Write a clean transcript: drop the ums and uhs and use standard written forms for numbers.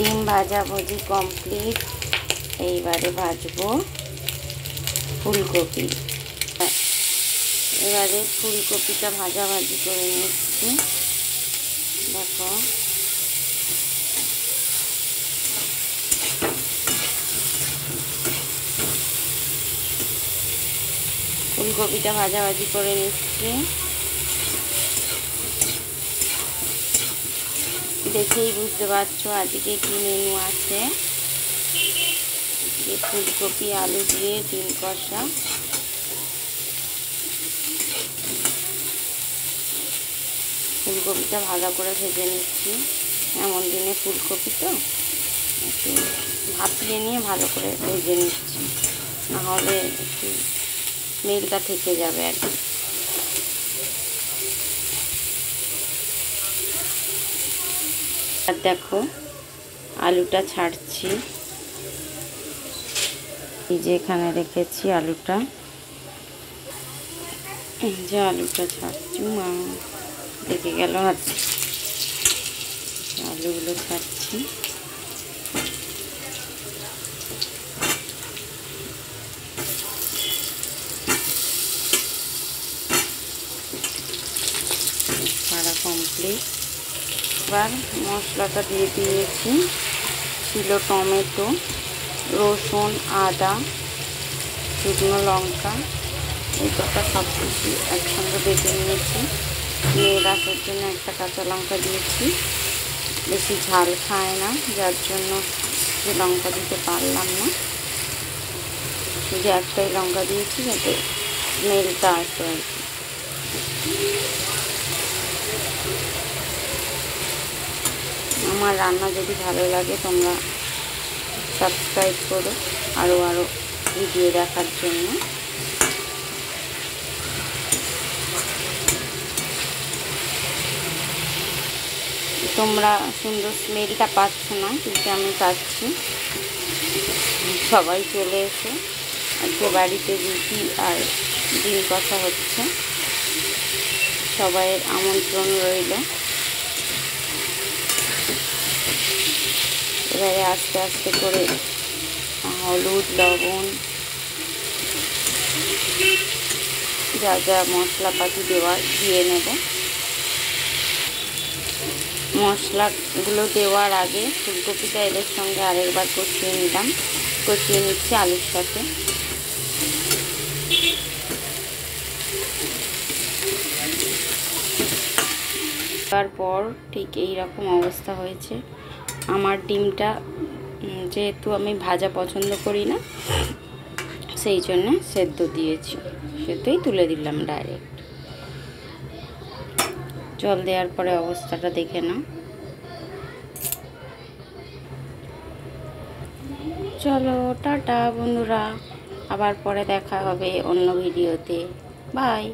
ডিম ভাজাভুজি কমপ্লিট। এইবারে ভাজবো ফুলকপি। এবারে ফুলকপিটা ভাজাভাজি করে নিচ্ছি। দেখো ফুলকপিটা ভাজাভাজি করে নিচ্ছি। দেখেই বুঝতে পারছো আজকে কি মেনু আছে। ফুলকপি আলু দিয়ে ডিম কষা। ফুলকপিটা ভালো করে ভেজে নিচ্ছি। এমন দিনে ফুলকপি তো একটু ভাপিয়ে নিয়ে ভালো করে ভেজে নিচ্ছি, নাহলে একটু স্মেলটা থেকে যাবে আর কি। আর দেখো আলুটা ছাড়ছি, এই যে এখানে রেখেছি আলুটা, এই যে আলুটা ছাড়ছি। মা দেখে গেল হাত, আলুগুলো ছাড়ছি। ছাড়া কমপ্লিট। এবার মশলাটা দিয়ে দিয়েছি। ছিল টমেটো, রসুন, আদা, শুকনো লঙ্কা, এই কটা সব কিছু একসঙ্গে বেটে নিয়েছি। দিয়ে রাসের জন্য একটা কাঁচা লঙ্কা দিয়েছি। বেশি ঝাল খায় না, যার জন্য যে লঙ্কা দিতে পারলাম না, যে একটাই লঙ্কা দিয়েছি যাতে স্মেলটা আসে আর কি। আমার রান্না যদি ভালো লাগে তোমরা সাবস্ক্রাইব করো আরও ভিডিও দেখার জন্য। তোমরা সুন্দর স্মেলটা পাচ্ছ না, কিন্তু আমি পাচ্ছি। সবাই চলে এসে আজকে বাড়িতে রুটি আর ডিম কষা হচ্ছে, সবাইয়ের আমন্ত্রণ রইল। এবারে আস্তে আস্তে করে হলুদ, লবণ, যা যা মশলাপাতি দেওয়ার দিয়ে নেব। মশলাগুলো দেওয়ার আগে ফুলকপিটা এদের সঙ্গে আরেকবার কষিয়ে নিলাম, কষিয়ে নিচ্ছি আলুর সাথে। তারপর ঠিক এই রকম অবস্থা হয়েছে। আমার ডিমটা যেহেতু আমি ভাজা পছন্দ করি না, সেই জন্য সেদ্ধ দিয়েছি, সেদ্ধই তুলে দিলাম ডাইরেক্ট। জল দেওয়ার পরে অবস্থাটা দেখে নাও। চলো টাটা বন্ধুরা, আবার পরে দেখা হবে অন্য ভিডিওতে। বাই।